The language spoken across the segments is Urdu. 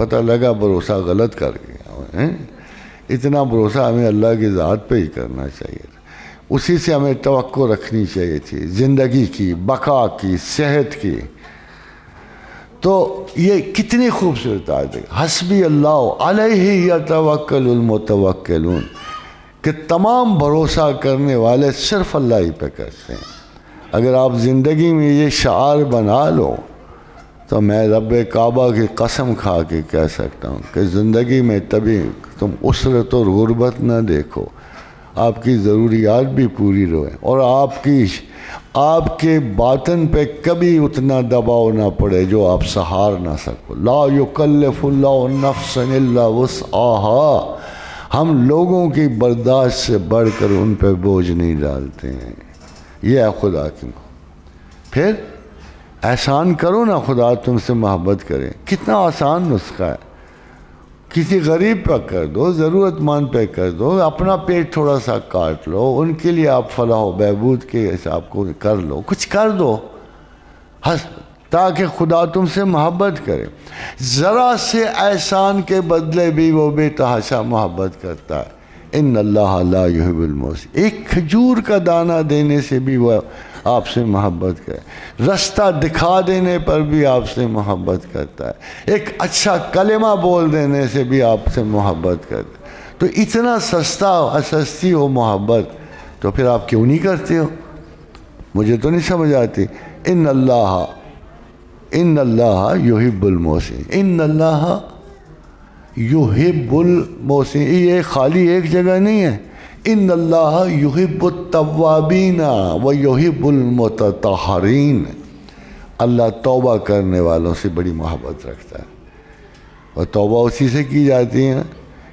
پتہ لگا بھروسہ غلط کر گیا. اتنا بھروسہ ہمیں اللہ کی ذات پہ ہی کرنا چاہیے تھا. اسی سے ہمیں توقع رکھنی چاہیے تھی زندگی کی، بقا کی، صحت کی. تو یہ کتنی خوبصورت آیت ہے، حسبی اللہ علیہ یتوکل المتوکلون، کہ تمام بھروسہ کرنے والے صرف اللہ ہی پہ کرتے ہیں. اگر آپ زندگی میں یہ شعار بنا لو تو میں رب کعبہ کی قسم کھا کے کہہ سکتا ہوں کہ زندگی میں تبھی تم اسرت اور غربت نہ دیکھو، آپ کی ضروریات بھی پوری رہیں، اور آپ کے باطن پہ کبھی اتنا دباؤ نہ پڑے جو آپ سہار نہ سکو. لا یکلف اللہ نفسا الا وسعہا، ہم لوگوں کی برداشت سے بڑھ کر ان پہ بوجھ نہیں ڈالتے ہیں. یہ ہے خدا کی. پھر احسان کرو نا، خدا تم سے محبت کرے. کتنا آسان نسخہ ہے. کسی غریب پہ کر دو، ضرورت مند پہ کر دو، اپنا پیٹ تھوڑا سا کاٹ لو، ان کے لیے آپ فلاح و بہبود کے حساب کو کر لو، کچھ کر دو تاکہ خدا تم سے محبت کرے. ذرا سے احسان کے بدلے بھی وہ بے تحاشا محبت کرتا ہے. ان اللہ لا یحب المحسن، ایک کھجور کا دانہ دینے سے بھی وہ آپ سے محبت کرے، رستہ دکھا دینے پر بھی آپ سے محبت کرتا ہے، ایک اچھا کلمہ بول دینے سے بھی آپ سے محبت کرتا ہے. تو اتنا سستی ہو محبت تو پھر آپ کیوں نہیں کرتے ہو؟ مجھے تو نہیں سمجھ آتی. ان اللہ یحب المحسن، ان اللہ یحب المحسن، یہ خالی ایک جگہ نہیں ہے. ان اللہ یحب التوابین و یحب المتطہرین، اللہ توبہ کرنے والوں سے بڑی محبت رکھتا ہے. اور توبہ اسی سے کی جاتی ہے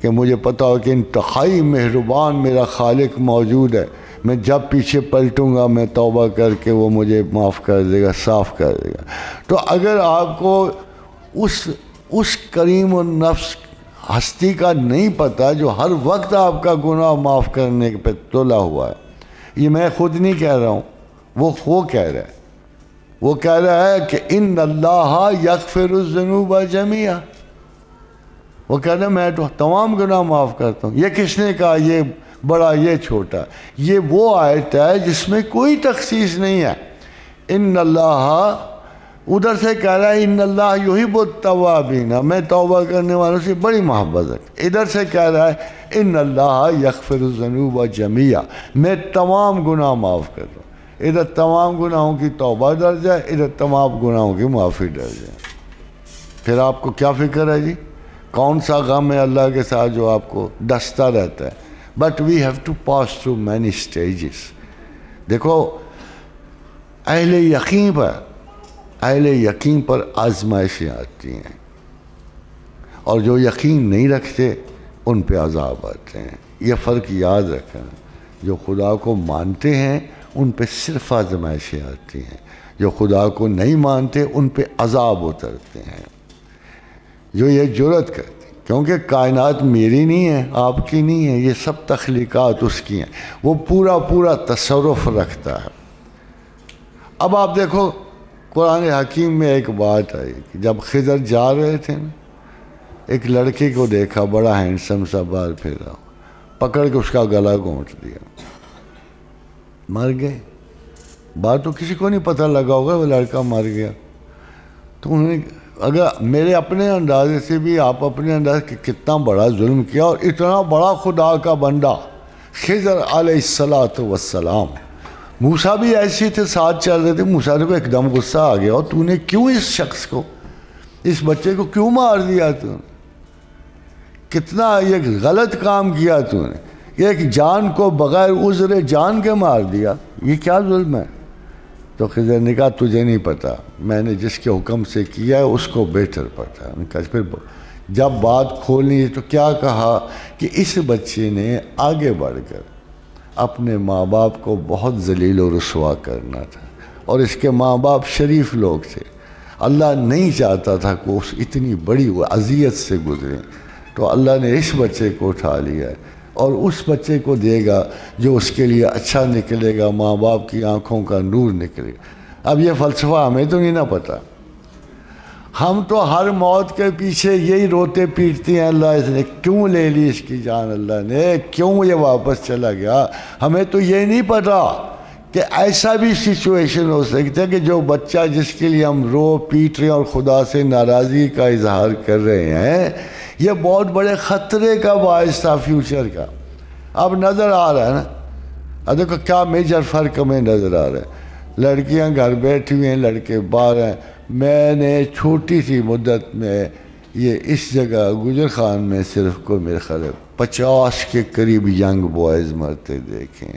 کہ مجھے پتا ہو کہ انتہائی مہربان میرا خالق موجود ہے، میں جب پیچھے پلٹوں گا میں توبہ کر کے وہ مجھے معاف کر دے گا، صاف کر دے گا. تو اگر آپ کو اس کریم النفس ہستی کا نہیں پتہ جو ہر وقت آپ کا گناہ معاف کرنے پہ تلا ہوا ہے، یہ میں خود نہیں کہہ رہا ہوں، وہ کہہ رہا ہے. وہ کہہ رہا ہے کہ ان اللہ یغفر الذنوب جمیعا، وہ کہہ رہا ہے میں تو تمام گناہ معاف کرتا ہوں. یہ کس نے کہا یہ بڑا یہ چھوٹا؟ یہ وہ آیت ہے جس میں کوئی تخصیص نہیں ہے. ان اللہ ادھر سے کہہ رہا ہے ان اللہ یحب التوابین، میں توبہ کرنے والوں سے بڑی محبت رکھتا. ادھر سے کہہ رہا ہے ان اللہ یغفر الذنوب جمیعا، میں تمام گناہ معاف کرتا ہوں. ادھر تمام گناہوں کی توبہ درج ہے، ادھر تمام گناہوں کی معافی درج ہے. پھر آپ کو کیا فکر ہے جی؟ کون سا غم ہے اللہ کے ساتھ جو آپ کو ڈستا رہتا ہے؟ But we have to pass through many stages. دیکھو اہل یقین پر آزمائشیں آتی ہیں، اور جو یقین نہیں رکھتے ان پہ عذاب آتے ہیں. یہ فرق یاد رکھیں. جو خدا کو مانتے ہیں ان پہ صرف آزمائشیں آتی ہیں، جو خدا کو نہیں مانتے ان پہ عذاب اترتے ہیں. جو یہ جرأت کرتے ہیں، کیونکہ کائنات میری نہیں ہے، آپ کی نہیں ہے، یہ سب تخلیقات اس کی ہیں، وہ پورا تصرف رکھتا ہے. اب آپ دیکھو قرآن حکیم میں ایک بات آئی کہ جب خضر جا رہے تھے نا، ایک لڑکے کو دیکھا بڑا ہینڈسم سا، بال پھیرا، پکڑ کے اس کا گلا گھونٹ دیا، مر گئے. بات تو کسی کو نہیں پتہ لگا ہوگا وہ لڑکا مر گیا. تو انہوں نے اگر میرے اپنے اندازے سے بھی آپ اپنے اندازے کہ کتنا بڑا ظلم کیا، اور اتنا بڑا خدا کا بندہ خضر علیہ السلام. موسیٰ بھی ایسے تھے، ساتھ چل رہے تھے. موسیٰ کو ایک دم غصہ آ گیا، اور تو نے کیوں اس شخص کو، اس بچے کو کیوں مار دیا؟ تو کتنا یہ غلط کام کیا تو نے، ایک جان کو بغیر عذر جان کے مار دیا، یہ کیا ظلم ہے؟ تو خضر نے کہا تجھے نہیں پتا، میں نے جس کے حکم سے کیا ہے اس کو بہتر پتا ہے. کہا پھر جب بات کھولنی تو کیا کہا کہ اس بچے نے آگے بڑھ کر اپنے ماں باپ کو بہت ذلیل و رسوا کرنا تھا، اور اس کے ماں باپ شریف لوگ تھے. اللہ نہیں چاہتا تھا کہ اس اتنی بڑی اذیت سے گزریں، تو اللہ نے اس بچے کو اٹھا لیا ہے، اور اس بچے کو دے گا جو اس کے لیے اچھا نکلے گا، ماں باپ کی آنکھوں کا نور نکلے گا. اب یہ فلسفہ ہمیں تو نہیں نہ پتہ. ہم تو ہر موت کے پیچھے یہی روتے پیٹتے ہیں، اللہ اس نے کیوں لے لی اس کی جان، اللہ نے کیوں یہ واپس چلا گیا۔ ہمیں تو یہ نہیں پتا کہ ایسا بھی سچویشن ہو سکتا ہے کہ جو بچہ جس کے لیے ہم رو پیٹ رہے ہیں اور خدا سے ناراضگی کا اظہار کر رہے ہیں، یہ بہت بڑے خطرے کا باعث تھا فیوچر کا۔ اب نظر آ رہا ہے نا، اب دیکھو کیا میجر فرق ہمیں نظر آ رہا ہے۔ لڑکیاں گھر بیٹھی ہوئی ہیں، لڑکے باہر ہیں۔ میں نے چھوٹی سی مدت میں یہ اس جگہ گجر خان میں صرف کو میرے خیال 50 کے قریب ینگ بوائز مرتے دیکھیں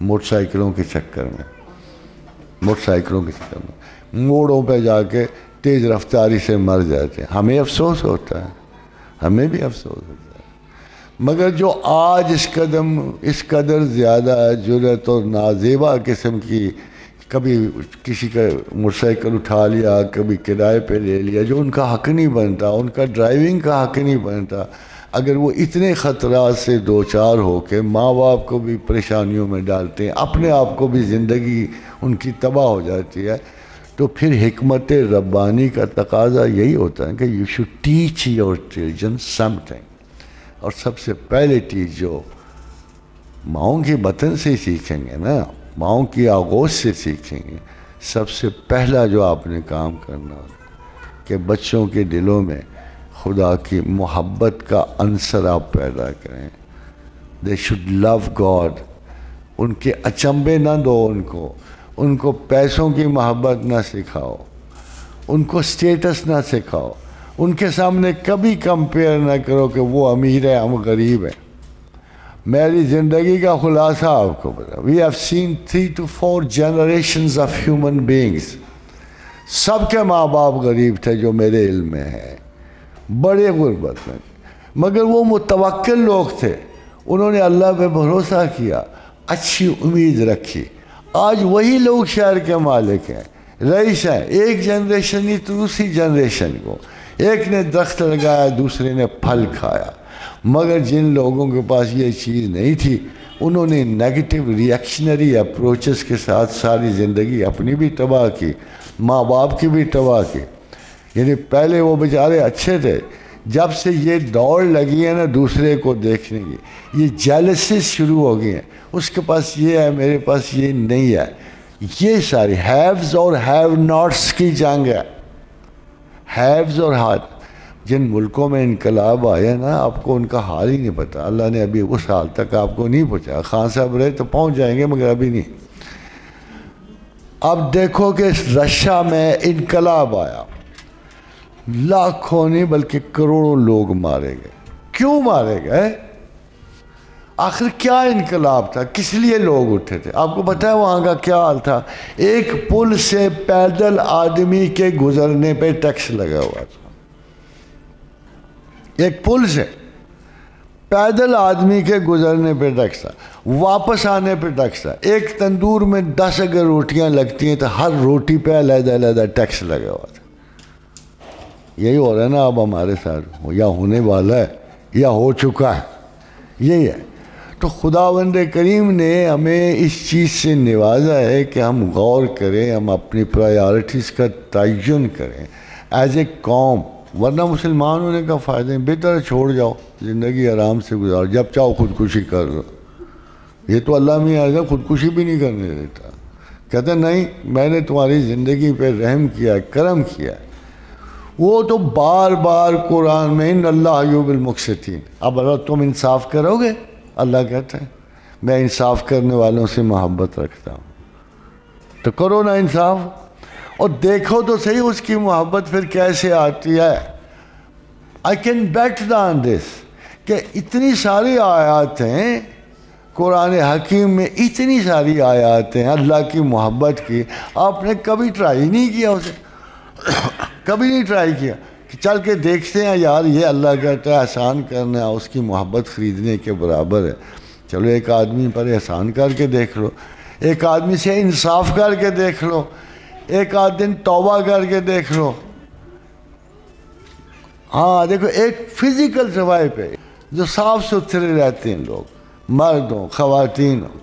موٹر سائیکلوں کے چکر میں، موٹر سائیکلوں کے چکر میں موڑوں پہ جا کے تیز رفتاری سے مر جاتے ہیں۔ ہمیں افسوس ہوتا ہے، ہمیں بھی افسوس ہوتا ہے، مگر جو آج اس قدر زیادہ جرأت اور نازیبا قسم کی، کبھی کسی کا موٹر سائیکل اٹھا لیا، کبھی کرائے پہ لے لیا، جو ان کا حق نہیں بنتا، ان کا ڈرائیونگ کا حق نہیں بنتا، اگر وہ اتنے خطرات سے دوچار ہو کے ماں باپ کو بھی پریشانیوں میں ڈالتے ہیں، اپنے آپ کو بھی زندگی ان کی تباہ ہو جاتی ہے، تو پھر حکمت ربانی کا تقاضا یہی ہوتا ہے کہ you should teach your children some thing. اور سب سے پہلے ٹیچ جو ماؤں کے بطن سے سیکھیں گے نا، ماؤں کی آغوش سے سیکھیں گے، سب سے پہلا جو آپ نے کام کرنا ہوگا کہ بچوں کے دلوں میں خدا کی محبت کا عنصر آپ پیدا کریں۔ They should love God. ان کے اچنبے نہ دو، ان کو پیسوں کی محبت نہ سکھاؤ، ان کو سٹیٹس نہ سکھاؤ، ان کے سامنے کبھی کمپیئر نہ کرو کہ وہ امیر ہے ہم غریب ہیں۔ میری زندگی کا خلاصہ آپ کو بتا، we have seen 3 to 4 generations of human beings۔ سب کے ماں باپ غریب تھے جو میرے علم میں ہے، بڑے غربت میں، مگر وہ متوکل لوگ تھے، انہوں نے اللہ پہ بھروسہ کیا، اچھی امید رکھی۔ آج وہی لوگ شہر کے مالک ہیں، رئیس ہیں، ایک جنریشن نہیں تو دوسری جنریشن کو، ایک نے درخت لگایا دوسرے نے پھل کھایا۔ مگر جن لوگوں کے پاس یہ چیز نہیں تھی، انہوں نے نیگیٹو ریئیکشنری اپروچز کے ساتھ ساری زندگی اپنی بھی تباہ کی، ماں باپ کی بھی تباہ کی۔ یعنی پہلے وہ بیچارے اچھے تھے، جب سے یہ دوڑ لگی ہے نا دوسرے کو دیکھنے کی، یہ جیلسیز شروع ہو گئی ہیں، اس کے پاس یہ ہے میرے پاس یہ نہیں ہے، یہ ساری ہیوز اور ہیو ناٹس کی جنگ ہے۔ ہیوز اور ہیو، جن ملکوں میں انقلاب آیا نا، آپ کو ان کا حال ہی نہیں پتا، اللہ نے ابھی اس حال تک آپ کو نہیں پہنچایا۔ خان صاحب رہے تو پہنچ جائیں گے مگر ابھی نہیں۔ اب دیکھو کہ رشیا میں انقلاب آیا، لاکھوں نہیں بلکہ کروڑوں لوگ مارے گئے۔ کیوں مارے گئے؟ آخر کیا انقلاب تھا؟ کس لیے لوگ اٹھے تھے؟ آپ کو پتہ ہے وہاں کا کیا حال تھا؟ ایک پل سے پیدل آدمی کے گزرنے پہ ٹیکس لگا ہوا تھا، ایک پل سے پیدل آدمی کے گزرنے پہ ٹیکس تھا، واپس آنے پہ ٹیکس تھا۔ ایک تندور میں 10 اگر روٹیاں لگتی ہیں تو ہر روٹی پہ علیحدہ علیحدہ ٹیکس لگا ہوا تھا۔ یہی ہو رہا ہے نا اب ہمارے ساتھ، یا ہونے والا ہے یا ہو چکا ہے، یہی ہے۔ تو خداوند کریم نے ہمیں اس چیز سے نوازا ہے کہ ہم غور کریں، ہم اپنی پرائیارٹیز کا تعین کریں ایز اے قوم، ورنہ مسلمان ہونے کا فائدہ نہیں، بہتر چھوڑ جاؤ، زندگی آرام سے گزارو، جب چاہو خودکشی کر لو۔ یہ تو اللہ میں آئے گا خودکشی بھی نہیں کرنے دیتا، کہتا نہیں میں نے تمہاری زندگی پہ رحم کیا ہے، کرم کیا ہے۔ وہ تو بار بار قرآن میں ان اللہ یحب المقسطین، اب اگر تم انصاف کرو گے، اللہ کہتا ہے میں انصاف کرنے والوں سے محبت رکھتا ہوں، تو کرو نا انصاف، اور دیکھو تو صحیح اس کی محبت پھر کیسے آتی ہے۔ I can bet on this کہ اتنی ساری آیات ہیں قرآن حکیم میں، اتنی ساری آیات ہیں اللہ کی محبت کی، آپ نے کبھی ٹرائی نہیں کیا اسے، کبھی نہیں ٹرائی کیا کہ چل کے دیکھتے ہیں یار یہ اللہ کہتا ہے احسان کرنا اس کی محبت خریدنے کے برابر ہے، چلو ایک آدمی پر احسان کر کے دیکھ لو، ایک آدمی سے انصاف کر کے دیکھ لو، ایک آدھ دن توبہ کر کے دیکھ لو۔ ہاں دیکھو ایک فزیکل سوائے پہ جو صاف ستھرے رہتے ہیں لوگ، مرد ہوں خواتین ہوں،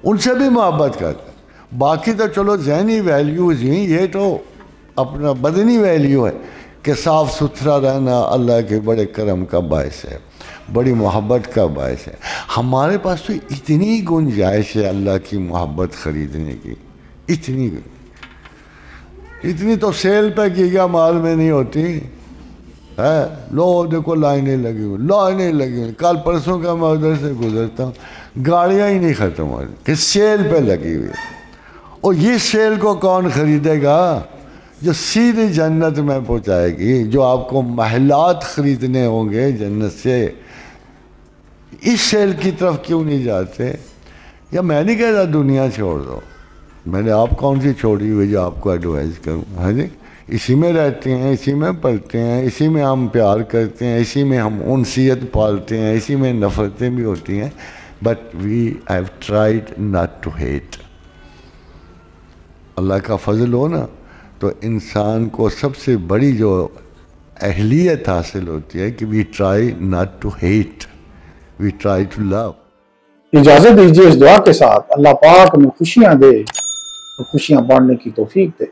ان سے بھی محبت کرتے ہیں، باقی تو چلو ذہنی ویلیوز ہیں، یہ تو اپنا بدنی ویلیو ہے کہ صاف ستھرا رہنا اللہ کے بڑے کرم کا باعث ہے، بڑی محبت کا باعث ہے۔ ہمارے پاس تو اتنی گنجائش ہے اللہ کی محبت خریدنے کی، اتنی تو سیل پہ کی گیا مال میں نہیں ہوتی ہے۔ لو دیکھو لائنیں لگی ہوئی، کل پرسوں کا میں ادھر سے گزرتا ہوں، گاڑیاں ہی نہیں ختم ہو رہی کہ سیل پہ لگی ہوئی ہے۔ اور یہ سیل کو کون خریدے گا؟ جو سیدھی جنت میں پہنچائے گی، جو آپ کو محلات خریدنے ہوں گے جنت سے۔ اس سیل کی طرف کیوں نہیں جاتے؟ یا میں نہیں کہہ رہا دنیا چھوڑ دو، میں نے آپ کون سی چھوڑی ہوئی جو آپ کو ایڈوائز کروں؟ ہاں جی، اسی میں رہتے ہیں، اسی میں پڑھتے ہیں، اسی میں ہم پیار کرتے ہیں، اسی میں ہم انسیت پالتے ہیں، اسی میں نفرتیں بھی ہوتی ہیں، but we have tried not to hate. اللہ کا فضل ہو نا تو انسان کو سب سے بڑی جو اہلیت حاصل ہوتی ہے کہ we try not to hate, we try to love. اجازت دیجیے اس دعا کے ساتھ اللہ پاک ہمیں خوشیاں دے اور خوشیاں بانٹنے کی توفیق دے۔